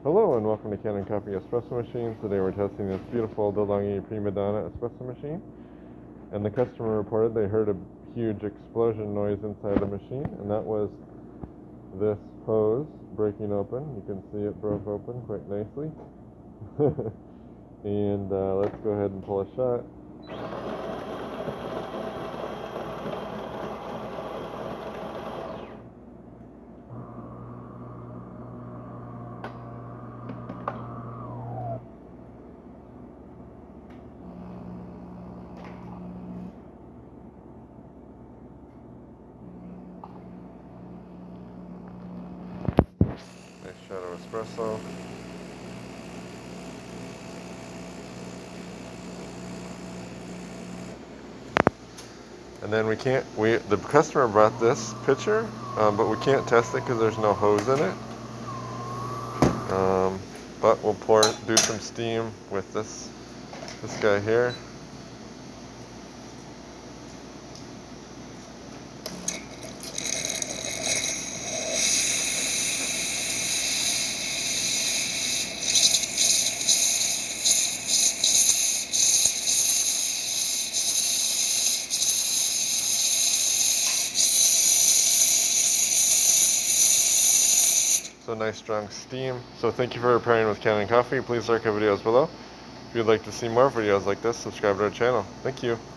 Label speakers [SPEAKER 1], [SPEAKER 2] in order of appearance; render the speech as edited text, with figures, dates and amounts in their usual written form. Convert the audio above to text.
[SPEAKER 1] Hello and welcome to Kanen Coffee Espresso Machine. Today we're testing this beautiful DeLonghi Donna espresso machine. And the customer reported they heard a huge explosion noise inside the machine, and that was this hose breaking open. You can see it broke open quite nicely. And let's go ahead and pull a shot. Nice shot of espresso. And then the customer brought this pitcher, but we can't test it because there's no hose in it. But we'll do some steam with this guy here. So nice strong steam. So thank you for pairing with Kanen Coffee. Please like our videos below. If you'd like to see more videos like this, subscribe to our channel. Thank you.